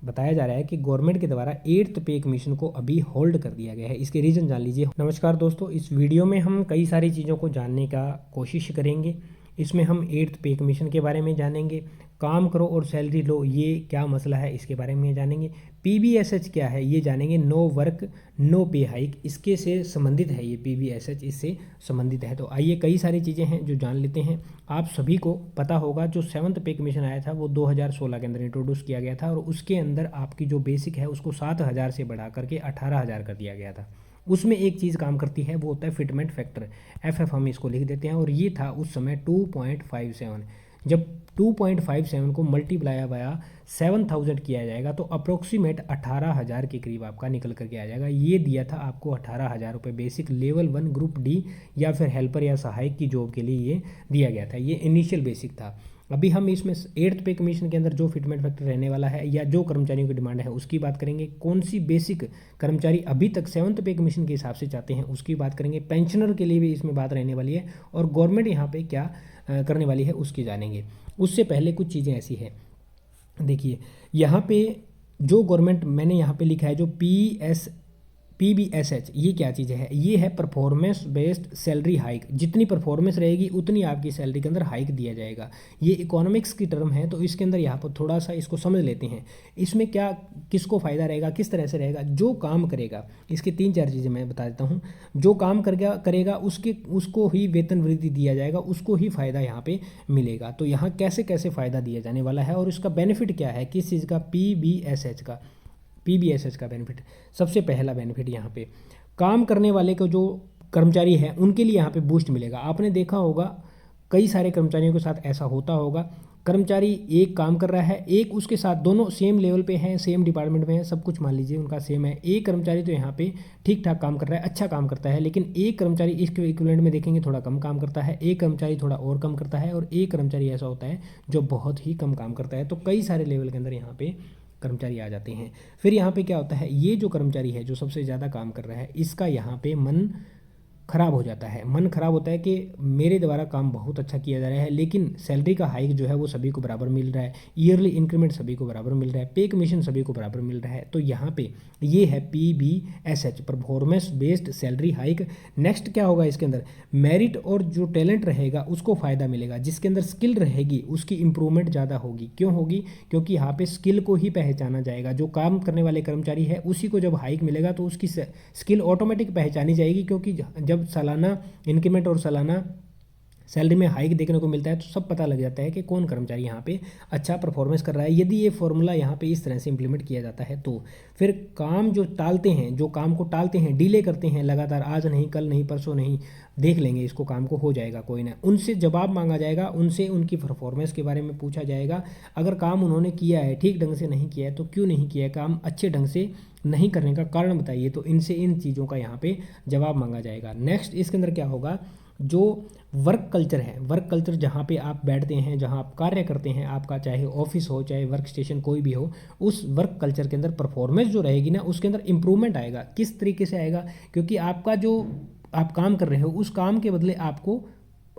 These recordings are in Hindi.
बताया जा रहा है कि गवर्नमेंट के द्वारा 8th पे कमीशन को अभी होल्ड कर दिया गया है। इसके रीज़न जान लीजिए। नमस्कार दोस्तों, इस वीडियो में हम कई सारी चीज़ों को जानने का कोशिश करेंगे। इसमें हम 8th पे कमीशन के बारे में जानेंगे, काम करो और सैलरी लो ये क्या मसला है इसके बारे में जानेंगे, पीबीएसएच क्या है ये जानेंगे, नो वर्क नो पे हाइक इसके से संबंधित है, ये पीबीएसएच इससे संबंधित है। तो आइए, कई सारी चीज़ें हैं जो जान लेते हैं। आप सभी को पता होगा जो 7th पे कमीशन आया था वो 2016 के अंदर इंट्रोड्यूस किया गया था और उसके अंदर आपकी जो बेसिक है उसको 7,000 से बढ़ा करके 18,000 कर दिया गया था। उसमें एक चीज़ काम करती है, वो होता है फिटमेंट फैक्टर, एफएफ हम इसको लिख देते हैं, और ये था उस समय 2.57। जब 2.57 को मल्टीप्लाई बाया 7,000 किया जाएगा तो अप्रोक्सीमेट 18,000 के करीब आपका निकल करके आ जाएगा। ये दिया था आपको 18,000 रुपये बेसिक लेवल 1 ग्रुप डी या फिर हेल्पर या सहायक की जॉब के लिए ये दिया गया था। ये इनिशियल बेसिक था। अभी हम इसमें 8th पे कमीशन के अंदर जो फिटमेंट फैक्टर रहने वाला है या जो कर्मचारियों की डिमांड है उसकी बात करेंगे। कौन सी बेसिक कर्मचारी अभी तक 7th पे कमीशन के हिसाब से चाहते हैं उसकी बात करेंगे। पेंशनर के लिए भी इसमें बात रहने वाली है और गवर्नमेंट यहाँ पे क्या करने वाली है उसकी जानेंगे। उससे पहले कुछ चीज़ें ऐसी हैं, देखिए यहाँ पे जो गवर्नमेंट मैंने यहाँ पे लिखा है जो पीबीएसएच, ये क्या चीज़ है? ये है परफॉर्मेंस बेस्ड सैलरी हाइक। जितनी परफॉर्मेंस रहेगी उतनी आपकी सैलरी के अंदर हाइक दिया जाएगा। ये इकोनॉमिक्स की टर्म है तो इसके अंदर यहाँ पर थोड़ा सा इसको समझ लेते हैं। इसमें क्या किसको फ़ायदा रहेगा, किस तरह से रहेगा? जो काम करेगा, इसकी 3-4 चीज़ें मैं बता देता हूँ। जो काम करेगा उसको ही वेतन वृद्धि दिया जाएगा, उसको ही फ़ायदा यहाँ पे मिलेगा। तो यहाँ कैसे कैसे फ़ायदा दिया जाने वाला है और इसका बेनिफिट क्या है, किस चीज़ का? पीबीएसएच का बेनिफिट। सबसे पहला बेनिफिट यहाँ पे काम करने वाले को जो कर्मचारी है उनके लिए यहाँ पे बूस्ट मिलेगा। आपने देखा होगा कई सारे कर्मचारियों के साथ ऐसा होता होगा, कर्मचारी एक काम कर रहा है, एक उसके साथ दोनों सेम लेवल पे हैं, सेम डिपार्टमेंट में है, सब कुछ मान लीजिए उनका सेम है। एक कर्मचारी तो यहाँ पे ठीक ठाक काम कर रहा है, अच्छा काम करता है, लेकिन एक कर्मचारी इसके इक्विवेलेंट में देखेंगे थोड़ा कम काम करता है, एक कर्मचारी थोड़ा और कम करता है और एक कर्मचारी ऐसा होता है जो बहुत ही कम काम करता है। तो कई सारे लेवल के अंदर यहाँ पे कर्मचारी आ जाते हैं। फिर यहाँ पे क्या होता है, ये जो कर्मचारी है जो सबसे ज़्यादा काम कर रहा है इसका यहाँ पे मन खराब हो जाता है। मन खराब होता है कि मेरे द्वारा काम बहुत अच्छा किया जा रहा है लेकिन सैलरी का हाइक जो है वो सभी को बराबर मिल रहा है, ईयरली इंक्रीमेंट सभी को बराबर मिल रहा है, पे कमीशन सभी को बराबर मिल रहा है। तो यहाँ पे ये है PBSH, performance based salary hike. Next क्या होगा इसके अंदर? मेरिट और जो टैलेंट रहेगा उसको फ़ायदा मिलेगा, जिसके अंदर स्किल रहेगी उसकी इंप्रूवमेंट ज़्यादा होगी। क्यों होगी? क्योंकि यहाँ पे स्किल को ही पहचाना जाएगा। जो काम करने वाले कर्मचारी है उसी को जब हाइक मिलेगा तो उसकी स्किल ऑटोमेटिक पहचानी जाएगी, क्योंकि जब सालाना इंक्रीमेंट और सालाना सैलरी में हाइक देखने को मिलता है तो सब पता लग जाता है कि कौन कर्मचारी यहाँ पे अच्छा परफॉर्मेंस कर रहा है। यदि ये फॉर्मूला यहाँ पे इस तरह से इंप्लीमेंट किया जाता है तो फिर काम जो टालते हैं, जो काम को टालते हैं, डिले करते हैं लगातार, आज नहीं कल नहीं परसों नहीं, देख लेंगे इसको, काम को हो जाएगा कोई ना, उनसे जवाब मांगा जाएगा, उनसे उनकी परफॉर्मेंस के बारे में पूछा जाएगा। अगर काम उन्होंने किया है, ठीक ढंग से नहीं किया है तो क्यों नहीं किया है, काम अच्छे ढंग से नहीं करने का कारण बताइए, तो इनसे इन चीज़ों का यहाँ पे जवाब मांगा जाएगा। नेक्स्ट इसके अंदर क्या होगा, जो वर्क कल्चर है, वर्क कल्चर जहाँ पे आप बैठते हैं, जहाँ आप कार्य करते हैं, आपका चाहे ऑफिस हो चाहे वर्क स्टेशन कोई भी हो, उस वर्क कल्चर के अंदर परफॉर्मेंस जो रहेगी ना उसके अंदर इंप्रूवमेंट आएगा। किस तरीके से आएगा? क्योंकि आपका जो आप काम कर रहे हो उस काम के बदले आपको,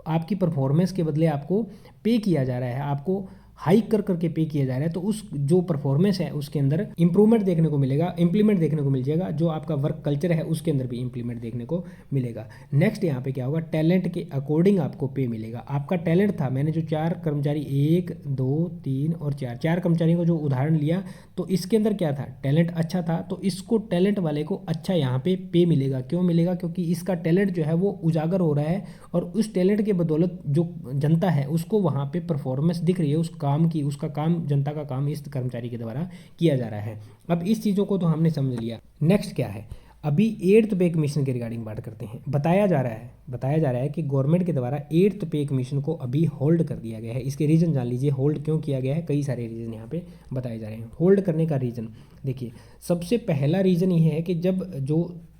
आपकी परफॉर्मेंस के बदले आपको पे किया जा रहा है, आपको हाइक कर करके पे किया जा रहा है। तो उस जो परफॉर्मेंस है उसके अंदर इंप्रूवमेंट देखने को मिलेगा, इंप्लीमेंट देखने को मिल जाएगा। जो आपका वर्क कल्चर है उसके अंदर भी इंप्लीमेंट देखने को मिलेगा। नेक्स्ट यहाँ पे क्या होगा, टैलेंट के अकॉर्डिंग आपको पे मिलेगा। आपका टैलेंट था, मैंने जो 4 कर्मचारी 1 2 3 और 4 कर्मचारियों को जो उदाहरण लिया तो इसके अंदर क्या था, टैलेंट अच्छा था, तो इसको टैलेंट वाले को अच्छा यहाँ पे मिलेगा। क्यों मिलेगा? क्योंकि इसका टैलेंट जो है वो उजागर हो रहा है और उस टैलेंट के बदौलत जो जनता है उसको वहाँ पे परफॉर्मेंस दिख रही है, उस काम की, उसका काम, जनता का काम इस कर्मचारी के द्वारा किया जा रहा है। अब इस चीज़ों को तो हमने समझ लिया। नेक्स्ट क्या है, अभी 8th पे कमीशन के रिगार्डिंग बात करते हैं। बताया जा रहा है कि गवर्नमेंट के द्वारा 8th पे कमीशन को अभी होल्ड कर दिया गया है। इसके रीज़न जान लीजिए, होल्ड क्यों किया गया है। कई सारे रीज़न यहाँ पे बताए जा रहे हैं होल्ड करने का रीज़न। देखिए, सबसे पहला रीज़न ये है कि जब जो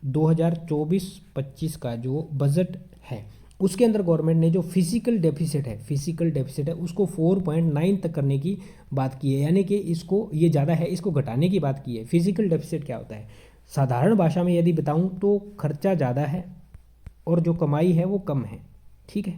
2024-25 का जो बजट है उसके अंदर गवर्नमेंट ने जो फिजिकल डेफिसिट है उसको 4.9 तक करने की बात की है, यानी कि इसको, ये ज़्यादा है, इसको घटाने की बात की है। फिजिकल डेफिसिट क्या होता है? साधारण भाषा में यदि बताऊं तो खर्चा ज़्यादा है और जो कमाई है वो कम है। ठीक है,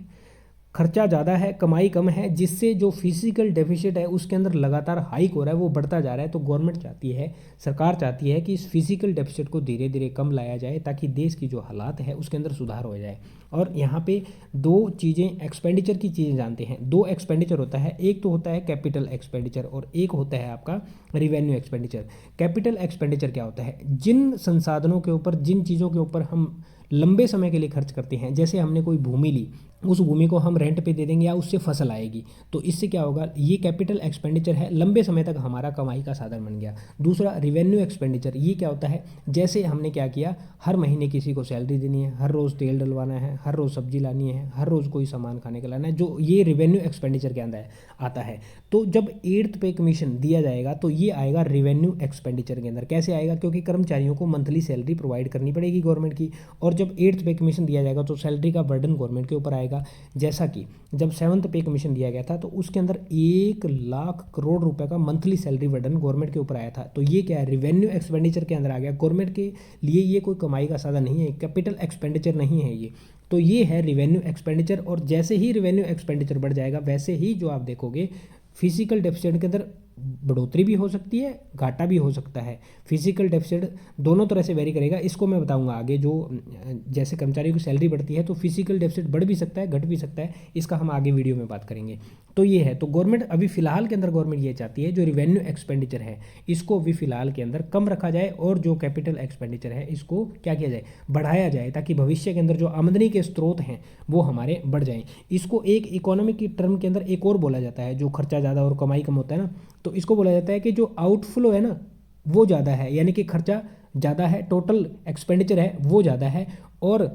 खर्चा ज़्यादा है, कमाई कम है, जिससे जो फिजिकल डेफिसिट है उसके अंदर लगातार हाइक हो रहा है, वो बढ़ता जा रहा है। तो गवर्नमेंट चाहती है, सरकार चाहती है कि इस फिजिकल डेफिसिट को धीरे धीरे कम लाया जाए ताकि देश की जो हालात है उसके अंदर सुधार हो जाए। और यहाँ पे दो चीज़ें, एक्सपेंडिचर की चीज़ें जानते हैं। दो एक्सपेंडिचर होता है, एक तो होता है कैपिटल एक्सपेंडिचर और एक होता है आपका रिवेन्यू एक्सपेंडिचर। कैपिटल एक्सपेंडिचर क्या होता है? जिन संसाधनों के ऊपर, जिन चीज़ों के ऊपर हम लंबे समय के लिए खर्च करते हैं, जैसे हमने कोई भूमि ली, उस भूमि को हम रेंट पे दे देंगे या उससे फसल आएगी, तो इससे क्या होगा? ये कैपिटल एक्सपेंडिचर है, लंबे समय तक हमारा कमाई का साधन बन गया। दूसरा रिवेन्यू एक्सपेंडिचर, ये क्या होता है? जैसे हमने क्या किया, हर महीने किसी को सैलरी देनी है, हर रोज़ तेल डलवाना है, हर रोज़ सब्जी लानी है, हर रोज़ कोई सामान खाने का लाना है, जो ये रिवेन्यू एक्सपेंडिचर के अंदर आता है। तो जब 8th पे कमीशन दिया जाएगा तो ये आएगा रिवेन्यू एक्सपेंडिचर के अंदर। कैसे आएगा? क्योंकि कर्मचारियों को मंथली सैलरी प्रोवाइड करनी पड़ेगी गवर्नमेंट की, और जब 8th पे कमीशन दिया जाएगा तो सैलरी का बर्डन गवर्नमेंट के ऊपर आएगा। जैसा कि जब 7th पे कमीशन दिया गया था तो उसके अंदर 1 लाख करोड़ रुपए का मंथली सैलरी बर्डन गवर्नमेंट के ऊपर आया था। तो ये क्या है? रिवेन्यू एक्सपेंडिचर के अंदर आ गया। गवर्नमेंट के लिए ये कोई कमाई का साधन नहीं है, कैपिटल एक्सपेंडिचर नहीं है ये। तो ये है रिवेन्यू एक्सपेंडिचर। और जैसे ही रिवेन्यू एक्सपेंडिचर बढ़ जाएगा वैसे ही जो आप देखोगे फिजिकल डेफिसिट के अंदर बढ़ोतरी भी हो सकती है, घाटा भी हो सकता है। फिजिकल डेफिसिट दोनों तरह से वेरी करेगा, इसको मैं बताऊंगा आगे। जो जैसे कर्मचारियों की सैलरी बढ़ती है तो फिजिकल डेफिसिट बढ़ भी सकता है, घट भी सकता है, इसका हम आगे वीडियो में बात करेंगे। तो ये है, तो गवर्नमेंट अभी फिलहाल के अंदर गवर्नमेंट ये चाहती है जो रिवेन्यू एक्सपेंडिचर है इसको अभी फिलहाल के अंदर कम रखा जाए, और जो कैपिटल एक्सपेंडिचर है इसको क्या किया जाए? बढ़ाया जाए, ताकि भविष्य के अंदर जो आमदनी के स्रोत हैं वो हमारे बढ़ जाएं। इसको एक इकोनॉमिक की टर्म के अंदर एक और बोला जाता है, जो खर्चा ज़्यादा और कमाई कम होता है ना, तो इसको बोला जाता है कि जो आउटफ्लो है ना वो ज़्यादा है, यानी कि खर्चा ज़्यादा है, टोटल एक्सपेंडिचर है वो ज़्यादा है, और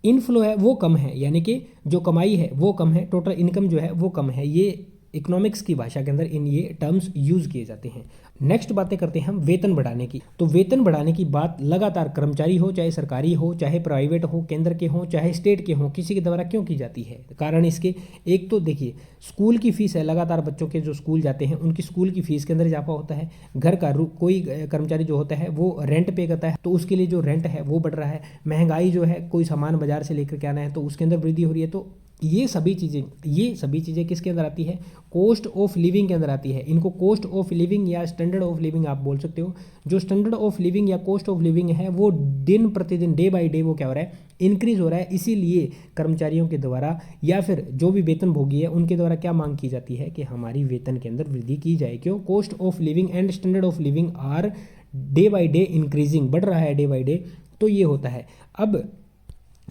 इनफ्लो है वो कम है, यानी कि जो कमाई है वो कम है, टोटल इनकम जो है वो कम है। ये इकोनॉमिक्स की भाषा के अंदर इन ये टर्म्स यूज़ किए जाते हैं। नेक्स्ट बातें करते हैं हम वेतन बढ़ाने की। तो वेतन बढ़ाने की बात लगातार कर्मचारी हो, चाहे सरकारी हो, चाहे प्राइवेट हो, केंद्र के हो, चाहे स्टेट के हो, किसी के द्वारा क्यों की जाती है? कारण इसके एक तो देखिए, स्कूल की फीस है, लगातार बच्चों के जो स्कूल जाते हैं उनकी स्कूल की फीस के अंदर इजाफा होता है। घर का कोई कर्मचारी जो होता है वो रेंट पे करता है, तो उसके लिए जो रेंट है वो बढ़ रहा है। महंगाई जो है, कोई सामान बाजार से लेकर के आना है तो उसके अंदर वृद्धि हो रही है। तो ये सभी चीज़ें किसके अंदर आती है? कॉस्ट ऑफ लिविंग के अंदर आती है। इनको कॉस्ट ऑफ लिविंग या स्टैंडर्ड ऑफ लिविंग आप बोल सकते हो। जो स्टैंडर्ड ऑफ लिविंग या कॉस्ट ऑफ लिविंग है वो दिन प्रतिदिन, डे बाय डे वो क्या हो रहा है? इंक्रीज हो रहा है। इसीलिए कर्मचारियों के द्वारा या फिर जो भी वेतनभोगी है उनके द्वारा क्या मांग की जाती है कि हमारी वेतन के अंदर वृद्धि की जाए। क्यों? Cost of living and standard of living are day by day increasing, बढ़ रहा है डे बाय डे। तो ये होता है। अब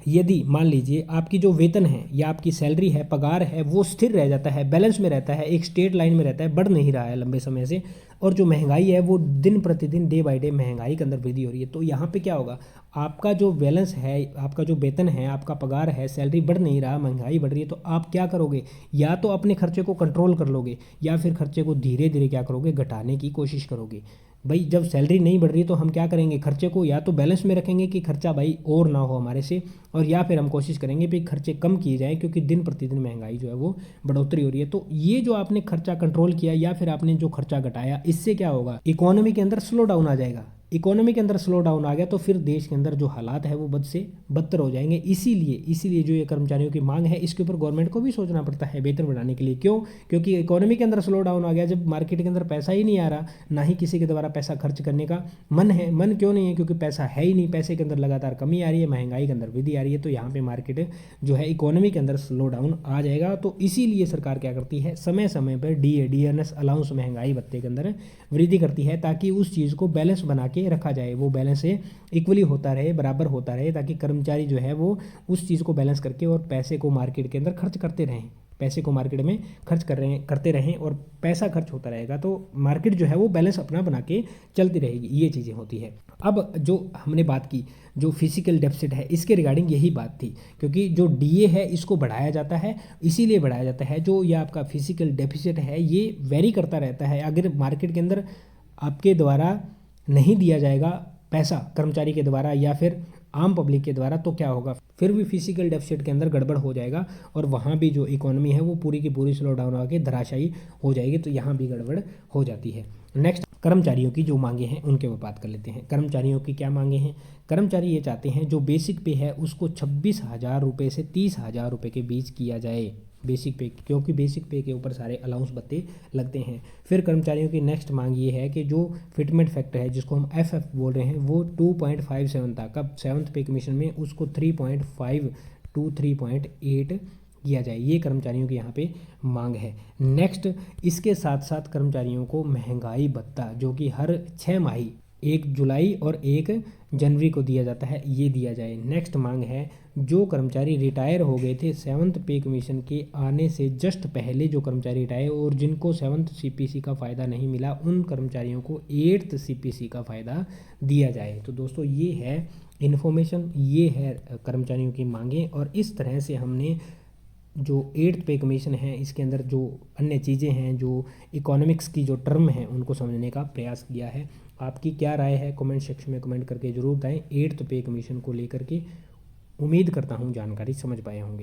यदि मान लीजिए आपकी जो वेतन है या आपकी सैलरी है, पगार है, वो स्थिर रह जाता है, बैलेंस में रहता है, एक स्ट्रेट लाइन में रहता है, बढ़ नहीं रहा है लंबे समय से, और जो महंगाई है वो दिन प्रतिदिन, डे बाय डे महंगाई के अंदर वृद्धि हो रही है, तो यहाँ पे क्या होगा? आपका जो बैलेंस है, आपका जो वेतन है, आपका पगार है, सैलरी बढ़ नहीं रहा, महंगाई बढ़ रही है, तो आप क्या करोगे? या तो अपने खर्चे को कंट्रोल कर लोगे या फिर खर्चे को धीरे धीरे क्या करोगे? घटाने की कोशिश करोगे। भाई जब सैलरी नहीं बढ़ रही तो हम क्या करेंगे? खर्चे को या तो बैलेंस में रखेंगे कि खर्चा भाई और ना हो हमारे से, और या फिर हम कोशिश करेंगे भाई खर्चे कम किए जाएं, क्योंकि दिन प्रतिदिन महंगाई जो है वो बढ़ोतरी हो रही है। तो ये जो आपने खर्चा कंट्रोल किया या फिर आपने जो खर्चा घटाया, इससे क्या होगा? इकोनॉमी के अंदर स्लो डाउन आ जाएगा। इकोनॉमी के अंदर स्लो डाउन आ गया तो फिर देश के अंदर जो हालात है वो बद से बदतर हो जाएंगे। इसीलिए जो ये कर्मचारियों की मांग है इसके ऊपर गवर्नमेंट को भी सोचना पड़ता है वेतन बढ़ाने के लिए। क्यों? क्योंकि इकोनॉमी के अंदर स्लो डाउन आ गया, जब मार्केट के अंदर पैसा ही नहीं आ रहा, ना ही किसी के द्वारा पैसा खर्च करने का मन है। मन क्यों नहीं है? क्योंकि पैसा है ही नहीं, पैसे के अंदर लगातार कमी आ रही है, महंगाई के अंदर वृद्धि आ रही है, तो यहाँ पे मार्केट जो है इकोनॉमी के अंदर स्लो डाउन आ जाएगा। तो इसीलिए सरकार क्या करती है? समय समय पर DA अलाउंस, महंगाई भत्ते के अंदर वृद्धि करती है, ताकि उस चीज़ को बैलेंस बना के रखा जाए, वो बैलेंस से इक्वली होता रहे, बराबर होता रहे, ताकि कर्मचारी जो है वो उस चीज़ को बैलेंस करके और पैसे को मार्केट के अंदर खर्च करते रहें, पैसे को मार्केट में खर्च करते रहें और पैसा खर्च होता रहेगा, तो मार्केट जो है वो बैलेंस अपना बना के चलती रहेगी। ये चीज़ें होती है। अब जो हमने बात की जो फिजिकल डेफिसिट है, इसके रिगार्डिंग यही बात थी, क्योंकि जो DA है इसको बढ़ाया जाता है, इसीलिए बढ़ाया जाता है। जो ये आपका फिजिकल डेफिसिट है ये वेरी करता रहता है। अगर मार्केट के अंदर आपके द्वारा नहीं दिया जाएगा पैसा कर्मचारी के द्वारा या फिर आम पब्लिक के द्वारा, तो क्या होगा? फिर भी फिजिकल डेफिसिट के अंदर गड़बड़ हो जाएगा और वहाँ भी जो इकोनॉमी है वो पूरी की पूरी स्लो डाउन होकर धराशायी हो जाएगी, तो यहाँ भी गड़बड़ हो जाती है। नेक्स्ट, कर्मचारियों की जो मांगे हैं उनके ऊपर बात कर लेते हैं। कर्मचारियों की क्या मांगे हैं? कर्मचारी ये चाहते हैं जो बेसिक पे है उसको 26,000 रुपये से 30,000 रुपये के बीच किया जाए, बेसिक पे, क्योंकि बेसिक पे के ऊपर सारे अलाउंस भत्ते लगते हैं। फिर कर्मचारियों की नेक्स्ट मांग ये है कि जो फिटमेंट फैक्टर है जिसको हम एफएफ बोल रहे हैं वो 2.57 था, कब 7th पे कमीशन में, उसको 3.5 टू 3.8 किया जाए, ये कर्मचारियों की यहाँ पे मांग है। नेक्स्ट, इसके साथ साथ कर्मचारियों को महंगाई भत्ता जो कि हर 6 माही 1 जुलाई और 1 जनवरी को दिया जाता है, ये दिया जाए। नेक्स्ट मांग है जो कर्मचारी रिटायर हो गए थे 7th पे कमीशन के आने से जस्ट पहले, जो कर्मचारी रिटायर और जिनको 7th सीपीसी का फ़ायदा नहीं मिला, उन कर्मचारियों को 8th सीपीसी का फ़ायदा दिया जाए। तो दोस्तों ये है इन्फॉर्मेशन, ये है कर्मचारियों की मांगें, और इस तरह से हमने जो 8th पे कमीशन है इसके अंदर जो अन्य चीज़ें हैं, जो इकोनॉमिक्स की जो टर्म है उनको समझने का प्रयास किया है। आपकी क्या राय है कमेंट सेक्शन में कमेंट करके ज़रूर बताएं 8th पे कमीशन को लेकर के। उम्मीद करता हूँ जानकारी समझ पाए होंगे।